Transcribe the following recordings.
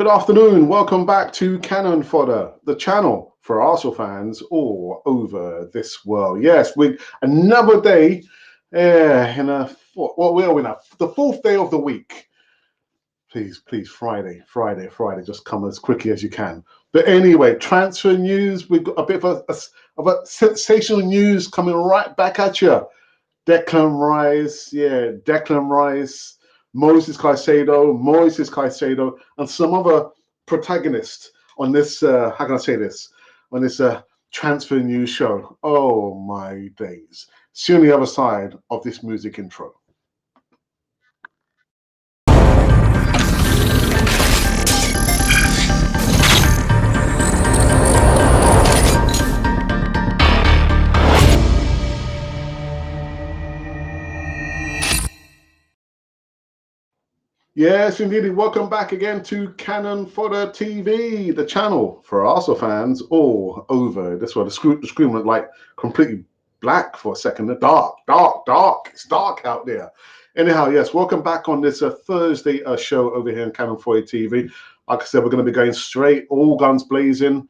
Good afternoon. Welcome back to Cannon Fodder, the channel for Arsenal fans all over this world. Yes, with another day what we are we now? The fourth day of the week. Please, Friday. Just come as quickly as you can. But anyway, transfer news. We've got a bit of a sensational news coming right back at you. Declan Rice, Moises Caicedo, and some other protagonists on this. How can I say this? On this transfer news show. Oh my days! See you on the other side of this music intro. Yes, indeed. Welcome back again to Cannon Fodder TV, the channel for Arsenal fans all over this world. The screen went like completely black for a second. Dark. It's dark out there. Anyhow, yes, welcome back on this Thursday show over here on Cannon Fodder TV. Like I said, we're going to be going straight, all guns blazing,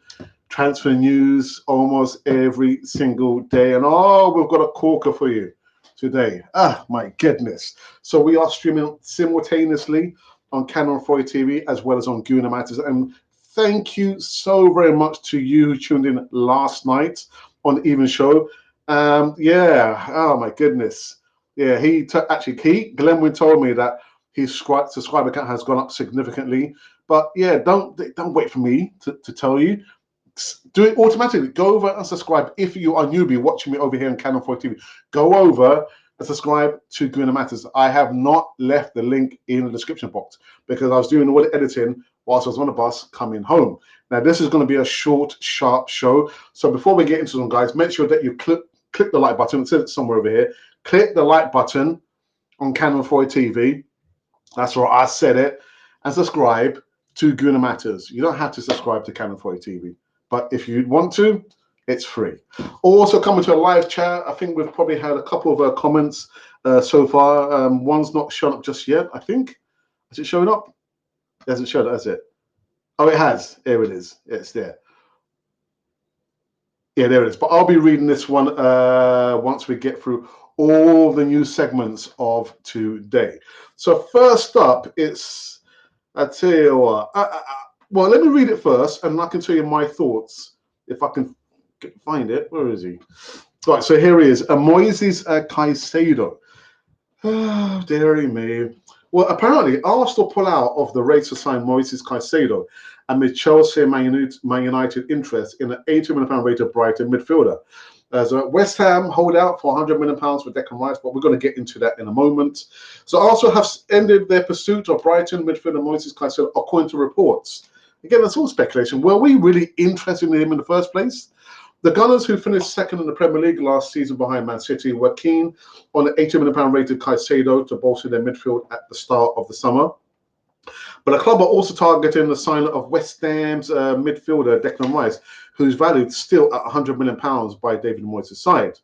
transfer news almost every single day. And we've got a corker for you today. My goodness. So we are streaming simultaneously on Canon 40 TV as well as on Guna Matters. And thank you so very much to you who tuned in last night on Even Show. Oh my goodness. Yeah, Glenwyn told me that his subscriber count has gone up significantly. But yeah, don't wait for me to tell you. Do it automatically. Go over and subscribe. If you are newbie watching me over here on Canon 4 TV, go over and subscribe to Greener Matters. I have not left the link in the description box because I was doing all the editing whilst I was on the bus coming home. Now, this is going to be a short, sharp show. So before we get into them, guys, make sure that you click the like button. It says it somewhere over here. Click the like button on Canon 4 TV. That's right, I said it. And subscribe to Greener Matters. You don't have to subscribe to Canon 4 TV. But if you want to, it's free. Also coming to a live chat. I think we've probably had a couple of comments so far. One's not shown up just yet, I think. Has it shown up? It hasn't shown up, has it? Oh, it has. There it is. It's there. Yeah, there it is. But I'll be reading this one once we get through all the new segments of today. So first up, I tell you what. Well, let me read it first, and I can tell you my thoughts if I can find it. Where is he? Right, so here he is. Moises Caicedo. Oh, dearie me. Well, apparently, Arsenal pull out of the race to sign Moises Caicedo amid Chelsea and Man United interest in an £80 million rated Brighton midfielder. As West Ham hold out for £100 million for Declan Rice, but we're going to get into that in a moment. So Arsenal have ended their pursuit of Brighton midfielder Moises Caicedo, according to reports. Again, that's all speculation. Were we really interested in him in the first place? The Gunners, who finished second in the Premier League last season behind Man City, were keen on the £80 million rated Caicedo to bolster their midfield at the start of the summer. But the club are also targeting the signing of West Ham's midfielder Declan Rice, who's valued still at £100 million by David Moyes' side.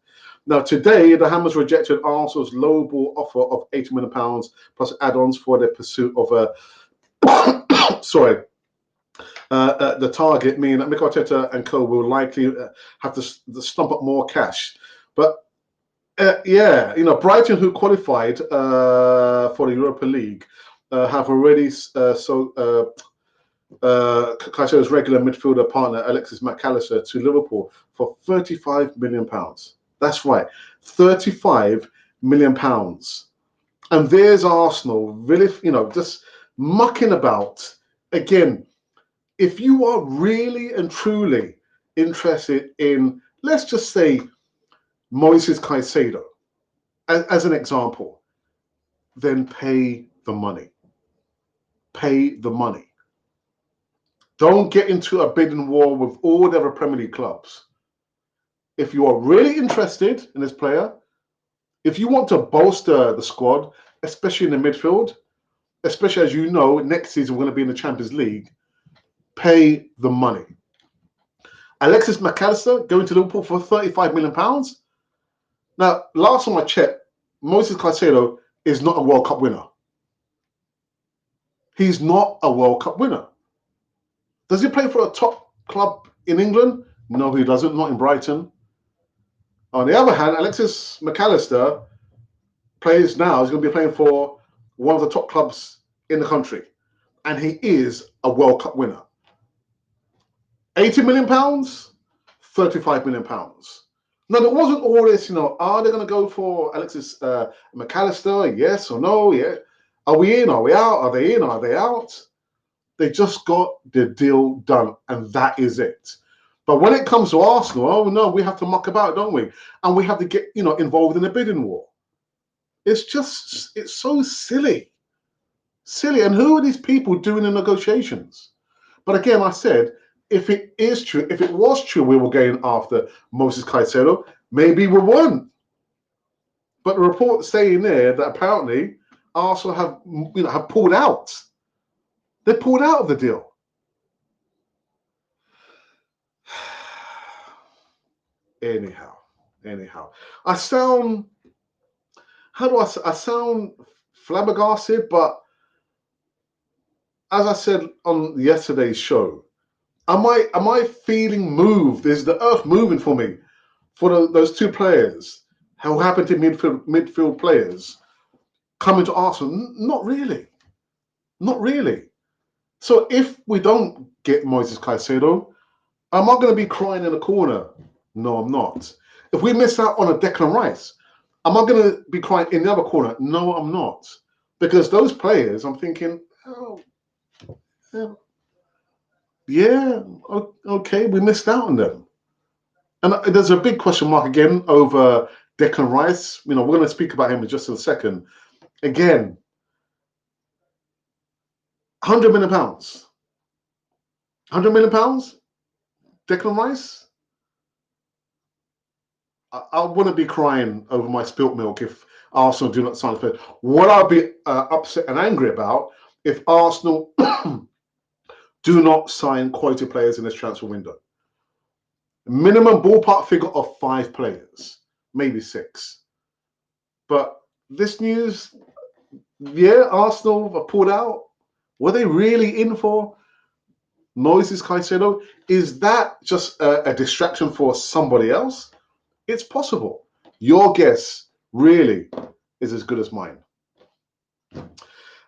Now, today, the Hammers rejected Arsenal's lowball offer of £80 million plus add-ons for their pursuit of the target, meaning that Mikel Arteta and co will likely have to stump up more cash. But Brighton, who qualified for the Europa League, have already Caicedo's regular midfielder partner Alexis McAllister to Liverpool for £35 million. That's right, £35 million. And there's Arsenal, really, just mucking about again. If you are really and truly interested in, let's just say, Moises Caicedo, as an example, then pay the money. Pay the money. Don't get into a bidding war with all the other Premier League clubs. If you are really interested in this player, if you want to bolster the squad, especially in the midfield, especially as you know, next season we're going to be in the Champions League, pay the money. Alexis McAllister going to Liverpool for £35 million. Now, last time I checked, Moises Caicedo is not a World Cup winner. He's not a World Cup winner. Does he play for a top club in England? No, he doesn't. Not in Brighton. On the other hand, Alexis McAllister plays now. He's going to be playing for one of the top clubs in the country, and he is a World Cup winner. £80 million, £35 million. Now, there wasn't all this, are they going to go for Alexis McAllister? Yes or no? Yeah. Are we in? Are we out? Are they in? Are they out? They just got the deal done, and that is it. But when it comes to Arsenal, oh no, we have to muck about, don't we? And we have to get, involved in a bidding war. It's so silly. Silly. And who are these people doing the negotiations? But again, I said, if it is true, if it was true we were going after Moises Caicedo, maybe we weren't. But the report saying there that apparently Arsenal have pulled out. They pulled out of the deal. Anyhow, I sound, how do I sound flabbergasted, but as I said on yesterday's show, am I feeling moved? Is the earth moving for me for those two players who happen to be midfield players coming to Arsenal? Not really. So if we don't get Moises Caicedo, am I going to be crying in a corner? No, I'm not. If we miss out on a Declan Rice, am I going to be crying in the other corner? No, I'm not. Because those players, I'm thinking, oh, yeah, okay, we missed out on them. And there's a big question mark again over Declan Rice. We're going to speak about him in just a second. Again, £100 million. £100 million? Declan Rice? I wouldn't be crying over my spilt milk if Arsenal do not sign a player. What I'll be upset and angry about if Arsenal do not sign quality players in this transfer window. Minimum ballpark figure of 5 players, maybe 6. But this news, yeah, Arsenal have pulled out. Were they really in for Moises Caicedo? Is that just a distraction for somebody else? It's possible. Your guess really is as good as mine.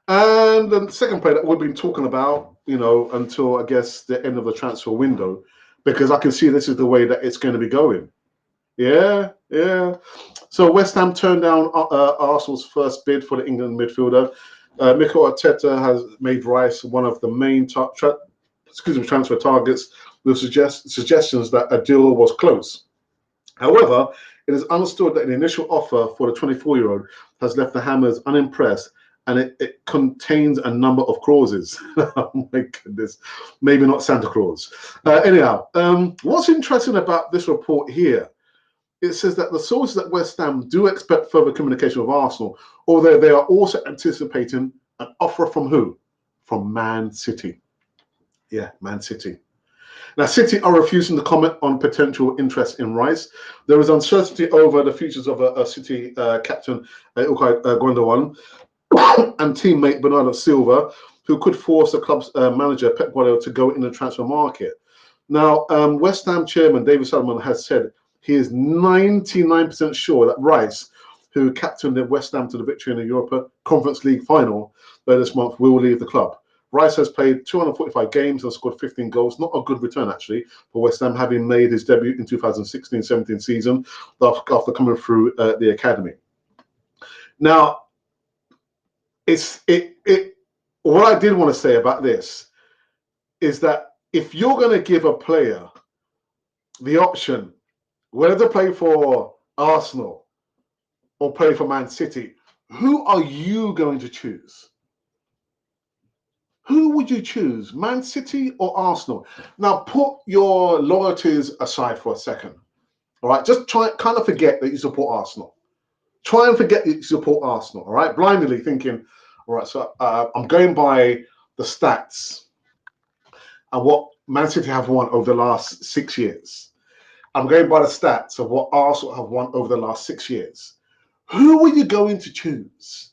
And the second player that we've been talking about, until I guess the end of the transfer window, because I can see this is the way that it's going to be going. Yeah. So West Ham turned down Arsenal's first bid for the England midfielder. Mikel Arteta has made Rice one of the main transfer targets, with suggestions that a deal was close. However, it is understood that the initial offer for the 24-year-old has left the Hammers unimpressed, and it contains a number of clauses. Oh my goodness, maybe not Santa Claus. Anyhow, what's interesting about this report here, it says that the sources at West Ham do expect further communication with Arsenal, although they are also anticipating an offer from who? From Man City. Yeah, Man City. Now, City are refusing to comment on potential interest in Rice. There is uncertainty over the futures of a City captain, Ilkay Gundogan, and teammate Bernardo Silva, who could force the club's manager, Pep Guardiola, to go in the transfer market. Now, West Ham chairman David Solomon has said he is 99% sure that Rice, who captained West Ham to the victory in the Europa Conference League final this month, will leave the club. Rice has played 245 games and scored 15 goals. Not a good return, actually, for West Ham, having made his debut in 2016-17 season after coming through the academy. Now, what I did want to say about this is that if you're going to give a player the option whether to play for Arsenal or play for Man City, who are you going to choose? Who would you choose, Man City or Arsenal? Now, put your loyalties aside for a second. All right, just kind of forget that you support Arsenal. Try and forget that you support Arsenal. All right, blindly thinking, all right, so I'm going by the stats and what Man City have won over the last 6 years. I'm going by the stats of what Arsenal have won over the last 6 years. Who are you going to choose?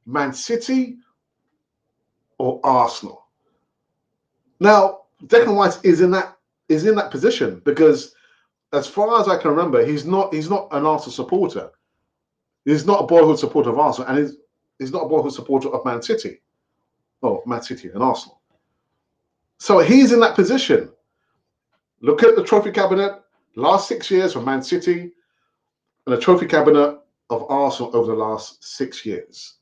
Man City or Arsenal? Now, Declan Rice is in that position because, as far as I can remember, he's not an Arsenal supporter. He's not a boyhood supporter of Arsenal, and he's not a boyhood supporter of Man City. Oh, Man City and Arsenal. So he's in that position. Look at the trophy cabinet last 6 years for Man City, and the trophy cabinet of Arsenal over the last 6 years.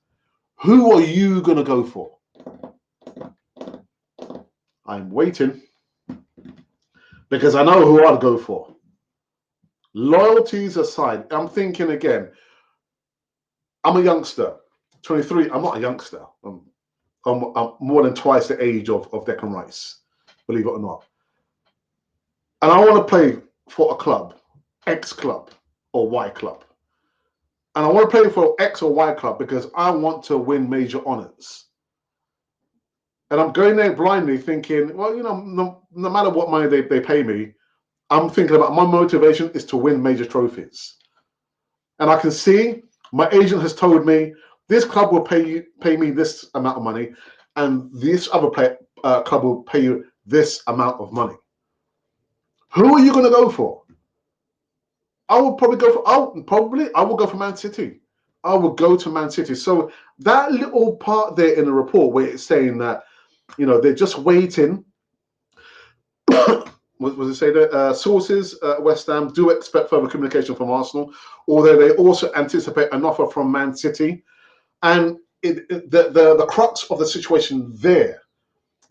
Who are you going to go for? I'm waiting because I know who I'd go for. Loyalties aside, I'm thinking again. I'm a youngster, 23. I'm not a youngster. I'm more than twice the age of Declan Rice, believe it or not. And I want to play for a club, X club or Y club. And I want to play for X or Y club because I want to win major honours. And I'm going there blindly thinking, well, no matter what money they pay me, I'm thinking about my motivation is to win major trophies. And I can see my agent has told me this club will pay me this amount of money, and this other club will pay you this amount of money. Who are you going to go for? I will probably go for. I will go for Man City. I will go to Man City. So that little part there in the report where it's saying that, they're just waiting. What was it say that sources West Ham do expect further communication from Arsenal, although they also anticipate an offer from Man City. And the crux of the situation there,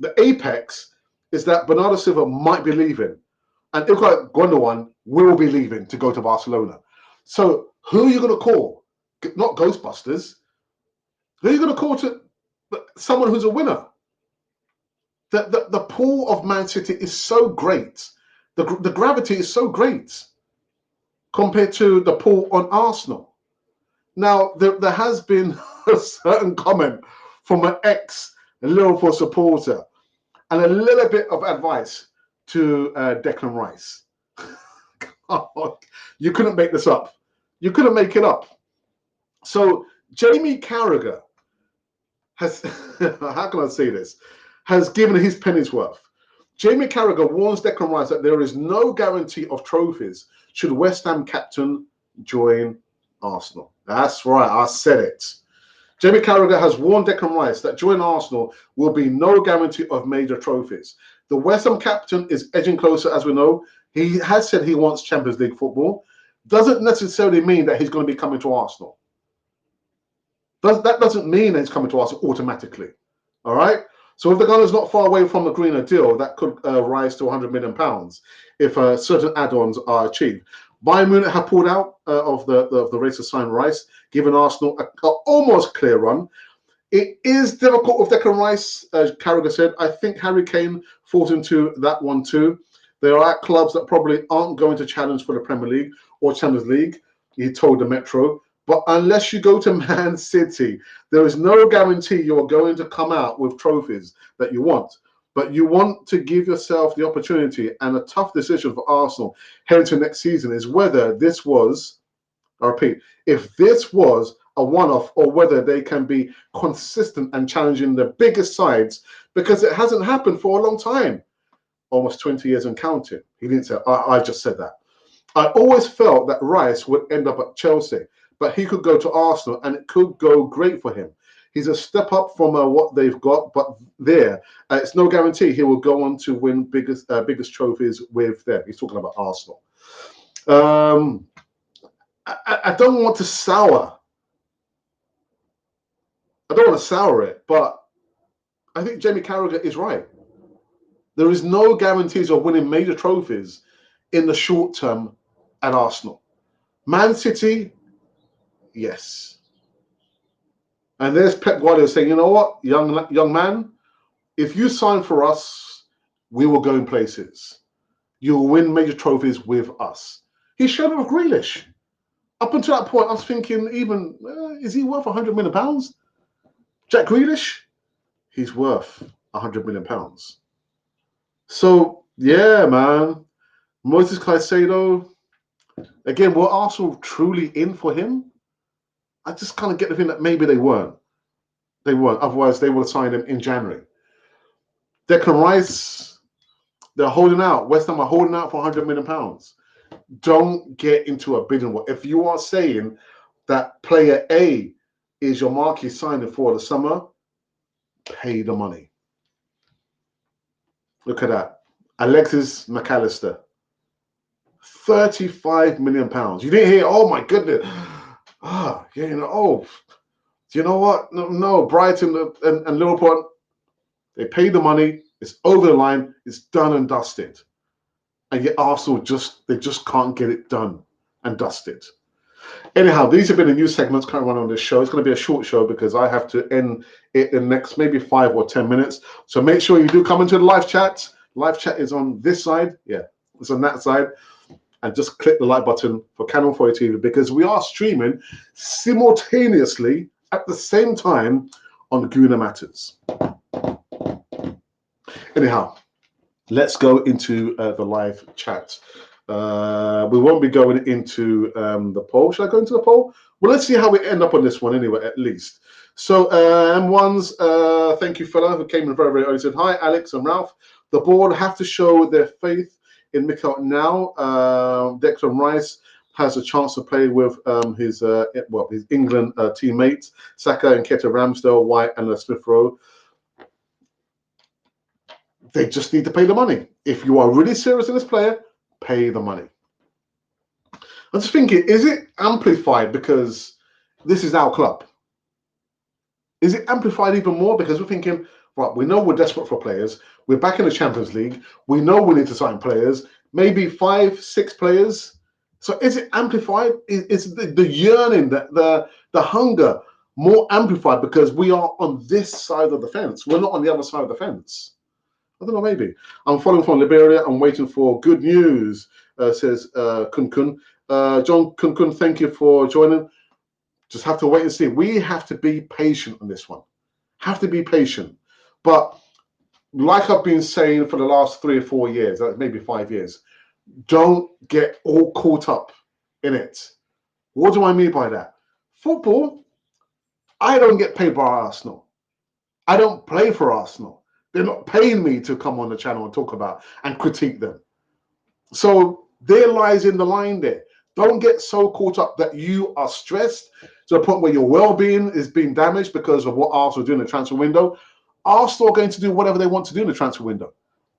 the apex, is that Bernardo Silva might be leaving, and Ilkay Gundogan will be leaving to go to Barcelona. So who are you going to call? Not Ghostbusters. Who are you going to call to someone who's a winner? The pool of Man City is so great. The gravity is so great compared to the pool on Arsenal. Now, there has been a certain comment from an ex-Liverpool supporter and a little bit of advice to Declan Rice. You couldn't make this up. You couldn't make it up. So Jamie Carragher has, how can I say this, has given his penny's worth. Jamie Carragher warns Declan Rice that there is no guarantee of trophies should West Ham captain join Arsenal. That's right, I said it. Jamie Carragher has warned Declan Rice that joining Arsenal will be no guarantee of major trophies. The West Ham captain is edging closer, as we know. He has said he wants Champions League football. Doesn't necessarily mean that he's going to be coming to Arsenal. That doesn't mean that he's coming to Arsenal automatically. All right? So if the Gunners not far away from agreeing a deal, that could rise to £100 million if certain add-ons are achieved. Bayern Munich have pulled out of the race to sign Rice, giving Arsenal an almost clear run. It is difficult with Declan Rice, as Carragher said. I think Harry Kane falls into that one too. There are clubs that probably aren't going to challenge for the Premier League or Champions League, he told the Metro. But unless you go to Man City, there is no guarantee you're going to come out with trophies that you want. But you want to give yourself the opportunity, and a tough decision for Arsenal heading to next season is whether this was, I repeat, if this was a one-off or whether they can be consistent and challenging the biggest sides, because it hasn't happened for a long time. Almost 20 years and counting. He didn't say, I just said that. I always felt that Rice would end up at Chelsea, but he could go to Arsenal and it could go great for him. He's a step up from what they've got, but it's no guarantee he will go on to win biggest trophies with them. He's talking about Arsenal. I don't want to sour. I don't want to sour it, but I think Jamie Carragher is right. There is no guarantees of winning major trophies in the short term at Arsenal. Man City, yes. And there's Pep Guardiola saying, you know what, young man, if you sign for us, we will go in places. You'll win major trophies with us. He showed it with Grealish. Up until that point, I was thinking, is he worth £100 million? Jack Grealish, he's worth £100 million. So, yeah, man. Moises Caicedo, again, were Arsenal truly in for him? I just kind of get the feeling that maybe they weren't. They weren't. Otherwise, they would have signed him in January. Declan Rice, they're holding out. West Ham are holding out for £100 million. Don't get into a bidding war. If you are saying that player A is your marquee signing for the summer, pay the money. Look at that. Alexis McAllister, £35 million. You didn't hear, oh my goodness. Yeah, you know, oh, do you know what? No, Brighton and Liverpool, they paid the money. It's over the line. It's done and dusted. And yet Arsenal they just can't get it done and dusted. Anyhow, these have been the news segments currently run on this show. It's going to be a short show because I have to end it in the next maybe 5 or 10 minutes. So make sure you do come into the live chat. Live chat is on this side. Yeah, it's on that side. And just click the like button for Canon 40 TV because we are streaming simultaneously at the same time on Gooner Matters. Anyhow, let's go into the live chat. We won't be going into the poll. Should I go into the poll? Well, let's see how we end up on this one anyway, at least. So, M1's, thank you, fella, who came in very, very early. Said, hi, Alex and Ralph. The board have to show their faith in Mikel now. Declan Rice has a chance to play with his England teammates, Saka and Nketiah, Ramsdale, White, and Smith Rowe. They just need to pay the money. If you are really serious in this player, pay the money. I'm just thinking, is it amplified because this is our club? Is it amplified even more because we're thinking, right, we know we're desperate for players. We're back in the Champions League. We know we need to sign players, maybe 5, 6 players. So is it amplified? Is the yearning, the hunger more amplified because we are on this side of the fence? We're not on the other side of the fence. I don't know, maybe. I'm following from Liberia. I'm waiting for good news, says Kun Kun. John Kun Kun, thank you for joining. Just have to wait and see. We have to be patient on this one. Have to be patient. But like I've been saying for the last 3 or 4 years, maybe 5 years, don't get all caught up in it. What do I mean by that? Football, I don't get paid by Arsenal. I don't play for Arsenal. They're not paying me to come on the channel and talk about and critique them. So there lies in the line there. Don't get so caught up that you are stressed to the point where your well-being is being damaged because of what Arsenal do in the transfer window. Arsenal are going to do whatever they want to do in the transfer window.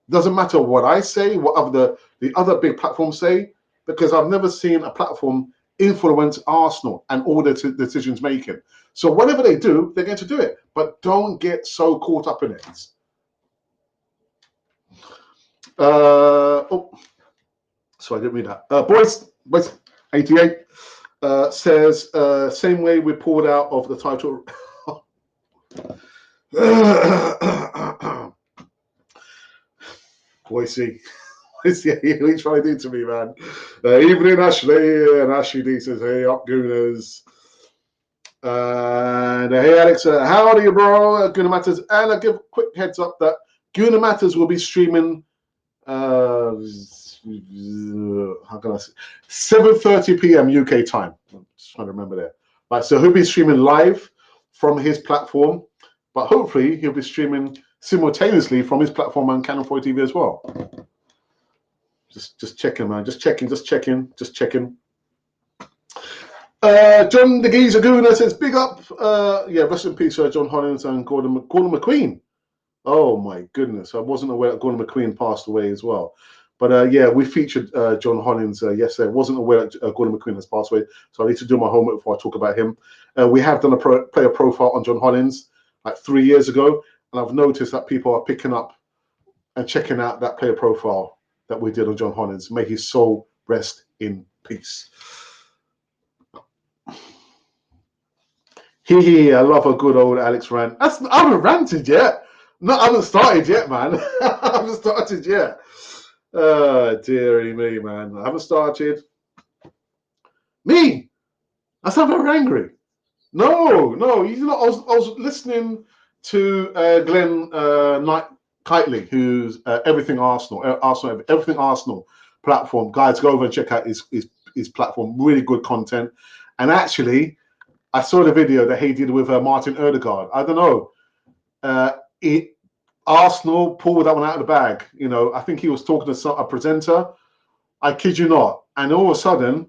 Doesn't matter what I say, what the other big platforms say, because I've never seen a platform influence Arsenal and all their decisions making. So whatever they do, they're going to do it. But don't get so caught up in it. So I didn't read that. Boys, 88 says, same way we pulled out of the title. Boise. What are you trying to do to me, man? Evening, Ashley. And Ashley D says, hey, up, Gooners. And hey, Alex, how are you, bro? Gooner Matters. And I give a quick heads up that Gooner Matters will be streaming, how can I say, 7:30 p.m. UK time. I'm just trying to remember there. Right, so he'll be streaming live from his platform, but hopefully he'll be streaming simultaneously from his platform on Canon 40 TV as well. Just checking, man. Just checking. John the Geezer Gooner says, big up. Yeah, rest in peace, John Hollins and Gordon McQueen. Oh my goodness, I wasn't aware that Gordon McQueen passed away as well. But yeah, we featured John Hollins yesterday. I wasn't aware that Gordon McQueen has passed away, so I need to do my homework before I talk about him. We have done a player profile on John Hollins like 3 years ago, and I've noticed that people are picking up and checking out that player profile that we did on John Hollins. May his soul rest in peace. I love a good old Alex rant. I haven't ranted yet. No, I haven't started yet, man. I haven't started yet. Dearie me, man. I haven't started. Me? I sound very angry. No. You know, I was listening to Glenn Kitely, who's Everything Arsenal, Everything Arsenal platform. Guys, go over and check out his platform. Really good content. And actually, I saw the video that he did with Martin Odegaard. I don't know. Arsenal pulled that one out of the bag. You know, I think he was talking to a presenter. I kid you not. And all of a sudden,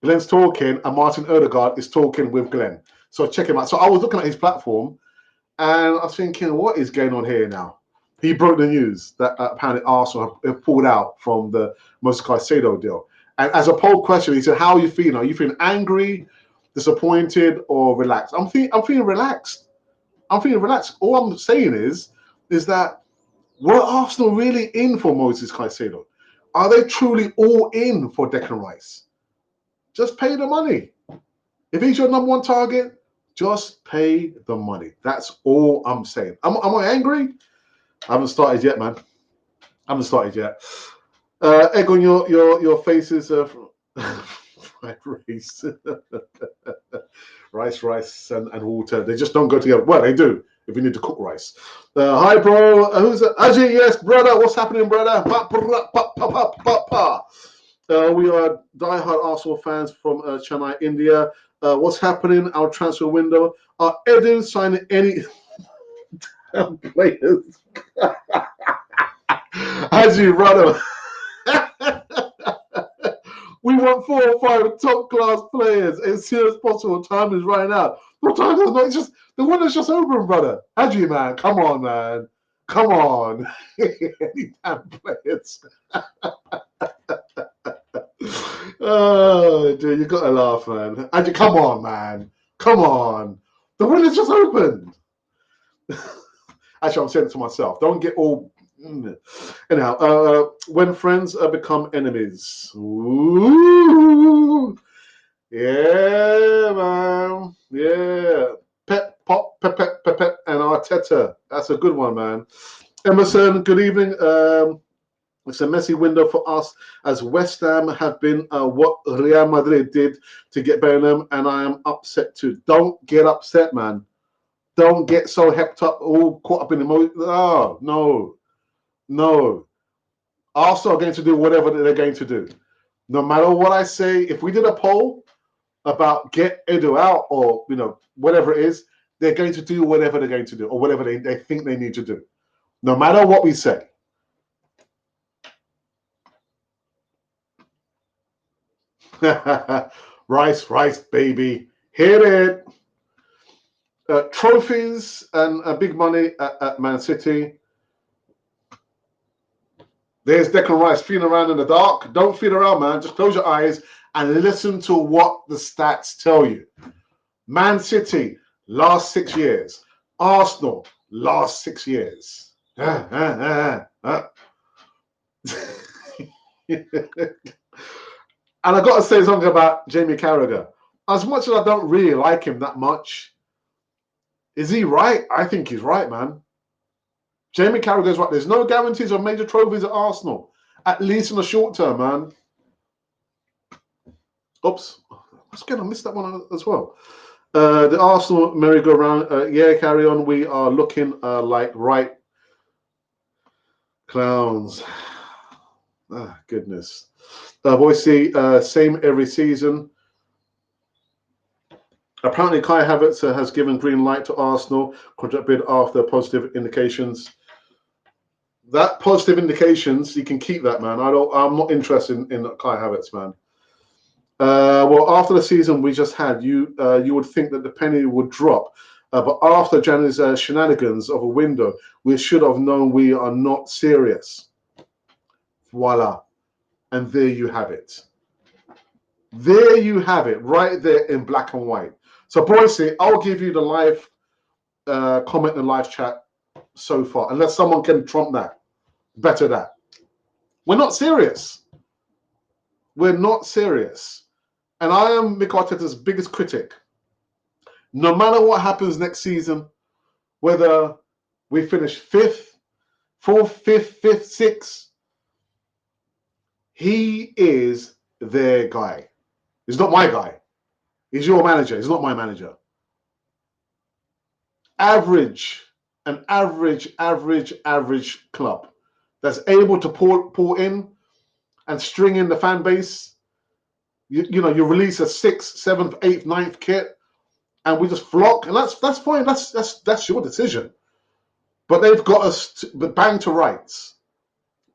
Glenn's talking and Martin Odegaard is talking with Glenn. So check him out. So I was looking at his platform and I was thinking, what is going on here now? He broke the news that apparently Arsenal have pulled out from the MOISES CAICEDO deal. And as a poll question, he said, how are you feeling? Are you feeling angry, disappointed, or relaxed? I'm feeling relaxed. I'm feeling relaxed. All I'm saying is that were Arsenal really in for MOISES CAICEDO? Are they truly all in for Declan Rice? Just pay the money. If he's your number one target, just pay the money. That's all I'm saying. Am I angry? I haven't started yet, man. I haven't started yet. Egg on your faces fried rice. rice and water. They just don't go together. Well, they do if you need to cook rice. Hi, bro. Who's it? Ajay? Yes, brother. What's happening, brother? We are diehard Arsenal fans from Chennai, India. What's happening? Our transfer window. Are Eden signing any players? Ajay, brother. We want 4 or 5 top class players as soon as possible. Time is running out. What time is not just the window's just open, brother. Hadji, man, come on, man, come on. Any damn players. Oh, dude, you gotta laugh, man. Hadji, come on, man, come on. The window's just opened. Actually, I'm saying it to myself. Don't get all. Anyhow, when friends become enemies. Ooh. Yeah, man. Yeah. Pep, and Arteta. That's a good one, man. Emerson, good evening. It's a messy window for us as West Ham have been what Real Madrid did to get Bellingham, and I am upset too. Don't get upset, man. Don't get so hepped up, all caught up in emotion. Oh, no. No. Arsenal are going to do whatever they're going to do. No matter what I say, if we did a poll about get Edu out or, you know, whatever it is, they're going to do whatever they're going to do or whatever they think they need to do. No matter what we say. Rice, baby. Hit it. Trophies and big money at Man City. There's Declan Rice feeling around in the dark. Don't feel around, man. Just close your eyes and listen to what the stats tell you. Man City, last 6 years. Arsenal, last 6 years. And I got to say something about Jamie Carragher. As much as I don't really like him that much, is he right? I think he's right, man. Jamie Carragher's right. There's no guarantees of major trophies at Arsenal, at least in the short term, man. Oops. Again, I missed that one as well. The Arsenal merry-go-round. Yeah, carry on. We are looking like right clowns. Ah, goodness. Boise, same every season. Apparently, Kai Havertz has given green light to Arsenal contract bid after positive indications. That positive indications, you can keep that, man. I'm not interested in Kai Havertz, man. Well, after the season we just had, you would think that the penny would drop, but after January's shenanigans of a window, we should have known we are not serious. Voila, and there you have it. There you have it, right there in black and white. So, Boise, I'll give you the live comment and live chat so far, unless someone can trump that. Better that. We're not serious. We're not serious. And I am Mikel Arteta's biggest critic. No matter what happens next season, whether we finish 5th, 4th, 5th, 5th, 6th, he is their guy. He's not my guy. He's your manager. He's not my manager. An average club that's able to pour in and string in the fan base. You know, you release a 6th, 7th, 8th, 9th kit, and we just flock, and that's fine. That's your decision. But they've got us bang to rights.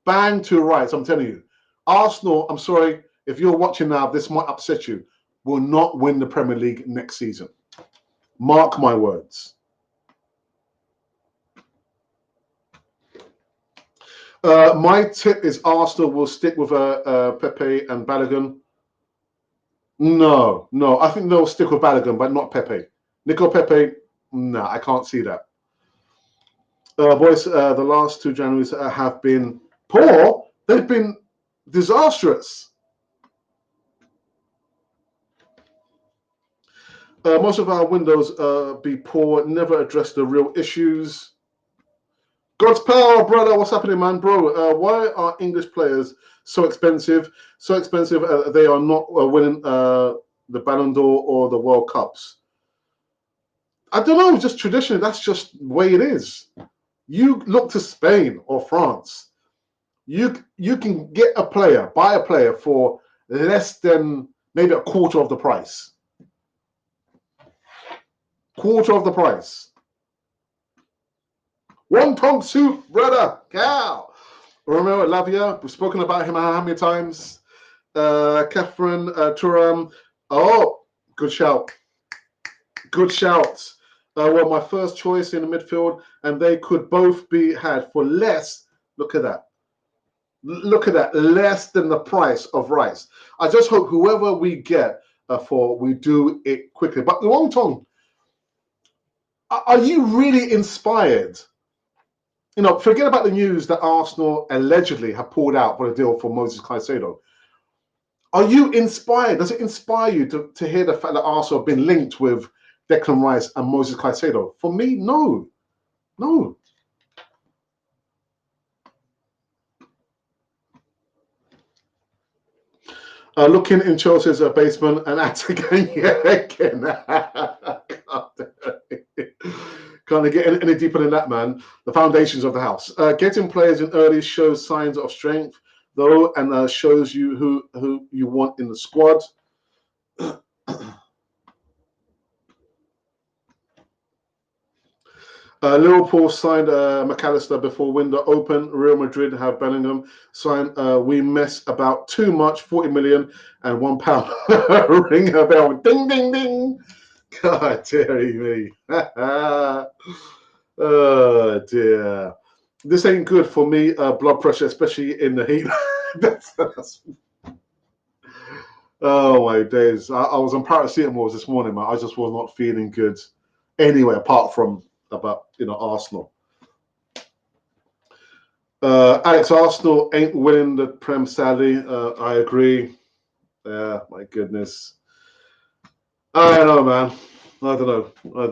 Bang to rights, I'm telling you. Arsenal, I'm sorry, if you're watching now, this might upset you, will not win the Premier League next season. Mark my words. My tip is Arsenal will stick with Pepe and Balogun. No, I think they'll stick with Balogun, but not Pepe. Nico Pepe, no, I can't see that. Boys, the last 2 Januaries have been poor. They've been disastrous. Most of our windows be poor, never address the real issues. God's power, brother. What's happening, man, bro? Why are English players so expensive? So expensive they are not winning the Ballon d'Or or the World Cups. I don't know. Just traditionally, that's just the way it is. You look to Spain or France. You can get a player, buy a player for less than maybe a quarter of the price. Quarter of the price. Wonton soup, brother. Cow. Romeo Lavia, we've spoken about him how many times? Catherine Turam. Oh, good shout. Good shout. Well, my first choice in the midfield, and they could both be had for less. Look at that. Look at that. Less than the price of Rice. I just hope whoever we get we do it quickly. But Wonton, are you really inspired? You know, forget about the news that Arsenal allegedly have pulled out for a deal for Moises Caicedo. Are you inspired? Does it inspire you to hear the fact that Arsenal have been linked with Declan Rice and Moises Caicedo? For me, no. No. Looking in Chelsea's basement and at again, yeah, again. Can't get any deeper than that, man. The foundations of the house. Getting players in early shows signs of strength, though, and shows you who you want in the squad. Liverpool signed McAllister before window open. Real Madrid have Bellingham signed. We mess about too much. 40 million and £1 ring a bell. Ding, ding, ding. God, dearie me. Oh, dear. This ain't good for me. Blood pressure, especially in the heat. Oh, my days. I was on paracetamol this morning, man. I just was not feeling good anyway, apart from about Arsenal. Alex, Arsenal ain't winning the Prem, sadly. I agree. Yeah, my goodness. I don't know, man. I don't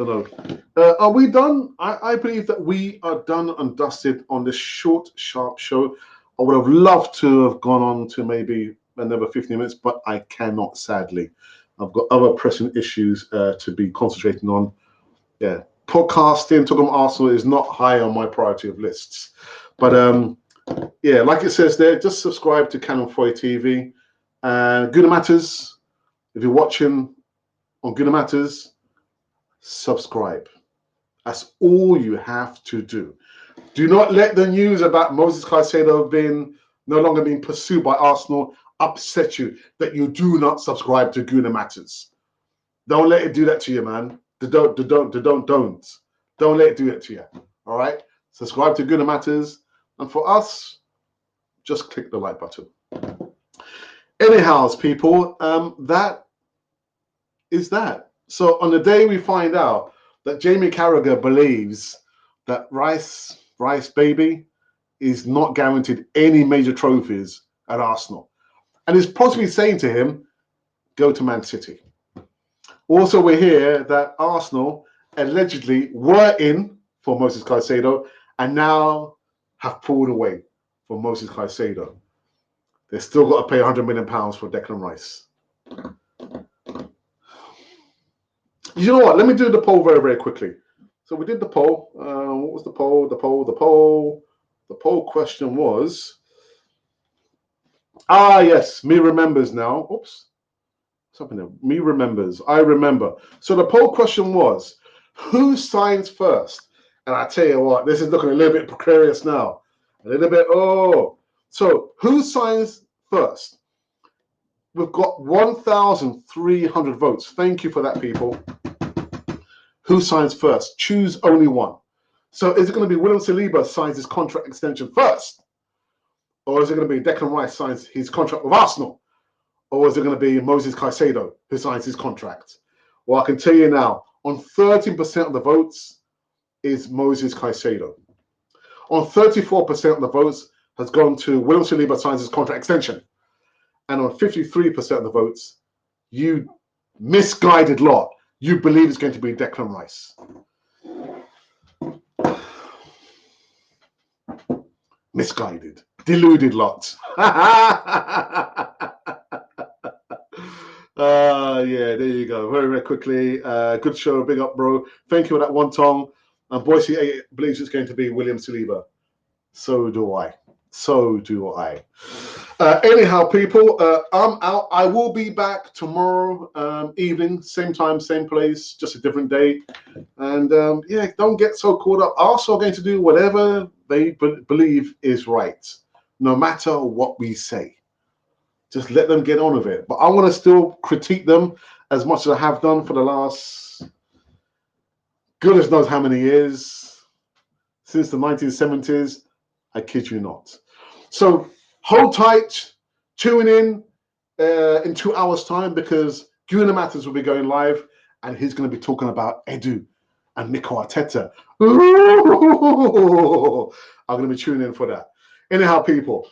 know. Are we done? I believe that we are done and dusted on this short, sharp show. I would have loved to have gone on to maybe another 15 minutes, but I cannot, sadly. I've got other pressing issues to be concentrating on. Yeah. Podcasting, talking about Arsenal is not high on my priority of lists. But yeah, like it says there, just subscribe to Canon Foy TV. Good Matters, if you're watching on Good Matters, subscribe. That's all you have to do. Do not let the news about Moises Caicedo no longer being pursued by Arsenal upset you that you do not subscribe to Guna Matters. Don't let it do that to you, man. Don't let it do it to you. All right. Subscribe to Guna Matters, and for us, just click the like button. Anyhow, people, that is that. So on the day we find out that Jamie Carragher believes that Rice baby is not guaranteed any major trophies at Arsenal, and is possibly saying to him, "Go to Man City." Also, we hear that Arsenal allegedly were in for Moises Caicedo and now have pulled away from Moises Caicedo. They've still got to pay £100 million for Declan Rice. You know what? Let me do the poll very, very quickly. So we did the poll. What was the poll? The poll question was, yes, me remembers now. Oops. Something there. Me remembers. I remember. So the poll question was, who signs first? And I tell you what, this is looking a little bit precarious now. A little bit, oh. So who signs first? We've got 1,300 votes. Thank you for that, people. Who signs first? Choose only one. So is it going to be William Saliba signs his contract extension first? Or is it going to be Declan Rice signs his contract with Arsenal? Or is it going to be Moises Caicedo who signs his contract? Well, I can tell you now, on 13% of the votes is Moises Caicedo. On 34% of the votes has gone to William Saliba signs his contract extension. And on 53% of the votes, you misguided lot, you believe it's going to be Declan Rice. Misguided, deluded lot. Yeah, there you go. Very, very quickly. Good show. Big up, bro. Thank you for that one, Tom. And Boise 8 believes it's going to be William Saliba. So do I. So do I. Anyhow, people, I'm out. I will be back tomorrow evening, same time, same place, just a different day. And yeah, don't get so caught up. Also going to do whatever they believe is right, no matter what we say. Just let them get on with it. But I want to still critique them as much as I have done for the last goodness knows how many years, since the 1970s. I kid you not. So hold tight, tune in 2 hours' time, because Guna Matters will be going live and he's going to be talking about Edu and Mikel Arteta. I'm going to be tuning in for that. Anyhow, people,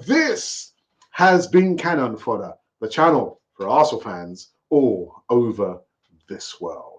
this has been Cannon Fodder, the channel for Arsenal fans all over this world.